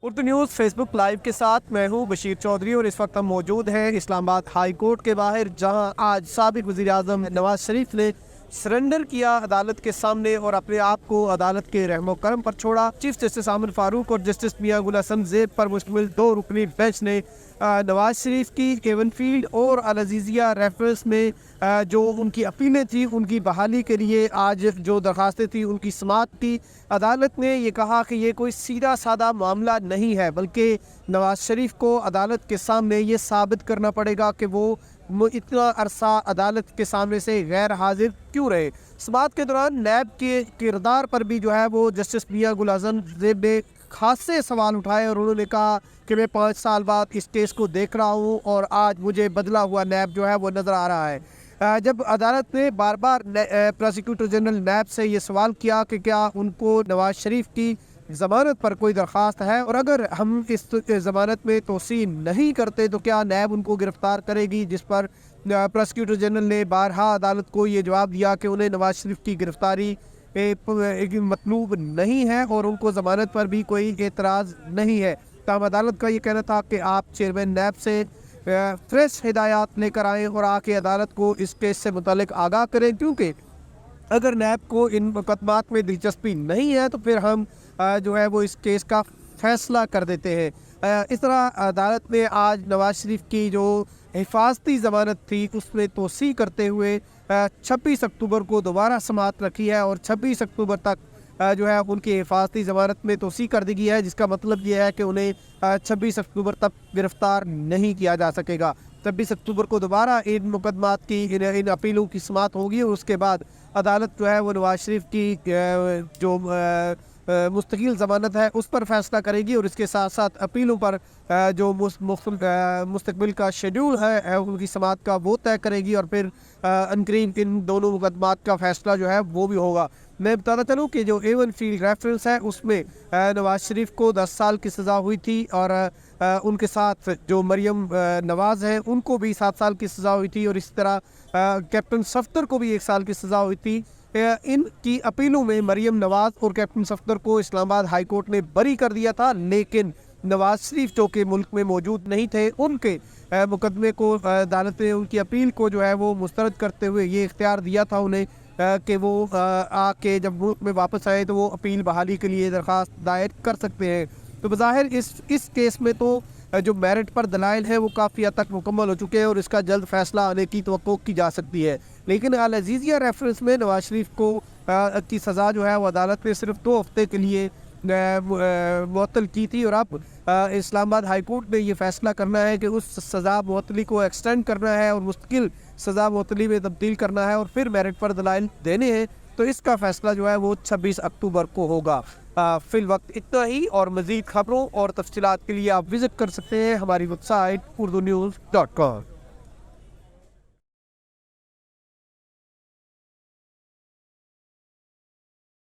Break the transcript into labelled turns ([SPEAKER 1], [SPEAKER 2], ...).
[SPEAKER 1] Urdu news Facebook live के साथ मैं हूँ बशीर चौधरी और इस वक्त हम मौजूद हैं इस्लामाबाद हाई कोर्ट के बाहर, जहाँ आज साबिक वज़ीर आज़म नवाज शरीफ ने सरेंडर किया अदालत के सामने और अपने आप को अदालत के रहमो करम पर छोड़ा। चीफ जस्टिस आमिर फारूक और जस्टिस मियां गुल हसन ज़ेब पर मुश्तमिल 2 रुकनी बेंच ने नवाज शरीफ की केवनफील्ड और अल अज़ीज़िया रेफरेंस में जो उनकी अपीलें थी उनकी बहाली के लिए आज जो दरखास्तें थी उनकी समाअत की। अदालत ने ये कहा कि ये कोई सीधा साधा मामला नहीं है, बल्कि नवाज शरीफ को अदालत के सामने ये साबित करना पड़ेगा कि वो इतना अरसा अदालत के सामने से गैर हाजिर क्यों रहे। समाअत के दौरान नैब के किरदार पर भी जो है वो जस्टिस मियां गुल हसन ज़ेब ने खासे सवाल उठाए और उन्होंने कहा कि मैं 5 साल बाद इस केस को देख रहा हूँ और आज मुझे बदला हुआ नैब जो है वो नज़र आ रहा है। जब अदालत ने बार बार प्रोसिक्यूटर जनरल नैब से ये सवाल किया कि क्या उनको नवाज शरीफ की ज़मानत पर कोई दरख्वास्त है और अगर हम इस ज़मानत में तोसी नहीं करते तो क्या नैब उनको गिरफ़्तार करेगी, जिस पर प्रोसिक्यूटर जनरल ने बारहा अदालत को ये जवाब दिया कि उन्हें नवाज शरीफ की गिरफ़्तारी मतलूब नहीं है और उनको ज़मानत पर भी कोई एतराज़ नहीं है। तब अदालत का ये कहना था कि आप चेयरमैन नैब से फ्रेश हिदायत लेकर आएँ और आके अदालत को इस केस से मुतालिक आगाह करें, क्योंकि अगर नैब को इन मुकदमात में दिलचस्पी नहीं है तो फिर हम जो है वो इस केस का फैसला कर देते हैं। इस तरह अदालत ने आज नवाज शरीफ की जो हिफाजती ज़मानत थी उसमें तोसी करते हुए 26 अक्टूबर को दोबारा समाअत रखी है और 26 अक्टूबर तक जो है उनकी हिफाजती ज़मानत में तोसी कर दी गई है, जिसका मतलब ये है कि उन्हें 26 अक्टूबर तक गिरफ़्तार नहीं किया जा सकेगा। 26 अक्टूबर को दोबारा इन मुकदमात की इन अपीलों की समाअत होगी और उसके बाद अदालत जो है वो नवाज शरीफ की जो मुस्तकिल ज़मानत है उस पर फैसला करेगी और इसके साथ साथ अपीलों पर जो मुस्तकबिल का शेड्यूल है उनकी समाअत का वो तय करेगी और फिर अनकरीब इन दोनों मुकदमात का फैसला जो है वो भी होगा। मैं बताना चलूँ कि जो A1 फील्ड रेफरेंस है उसमें नवाज शरीफ को 10 साल की सज़ा हुई थी और उनके साथ जो मरियम नवाज़ हैं उनको भी 7 साल की सज़ा हुई थी और इसी तरह कैप्टन सफ्दर को भी 1 साल की सज़ा हुई थी। इनकी अपीलों में मरियम नवाज़ और कैप्टन सफ्दर को इस्लामाबाद हाई कोर्ट ने बरी कर दिया था, लेकिन नवाज शरीफ जो कि मुल्क में मौजूद नहीं थे उनके मुकदमे को अदालत ने उनकी अपील को जो है वो मुस्तरद करते हुए ये इख्तियार दिया था उन्हें कि वो आके जब मुल्क में वापस आए तो वो अपील बहाली के लिए दरख्वास्त दायर कर सकते हैं। तो बज़ाहिर इस केस में तो जो मेरिट पर दलाइल है वो काफ़ी हद तक मुकम्मल हो चुके हैं और इसका जल्द फैसला आने की तवक्को की जा सकती है। लेकिन अल अज़ीज़िया रेफरेंस में नवाज शरीफ को की सज़ा जो है वो अदालत ने सिर्फ 2 हफ्ते के लिए मुअत्तल की थी और अब इस्लामाबाद हाई कोर्ट ने ये फ़ैसला करना है कि उस सज़ा मुअत्तली को एक्सटेंड करना है और मुस्तकिल सज़ा मुअत्तली में तब्दील करना है और फिर मेरिट पर दलाइल देने हैं। तो इसका फ़ैसला जो है वो 26 अक्टूबर को होगा। फ़िल वक्त इतना ही और मज़ीद ख़बरों और तफ़सीलात के लिए आप विज़िट कर सकते हैं हमारी वेबसाइट urdunews.com।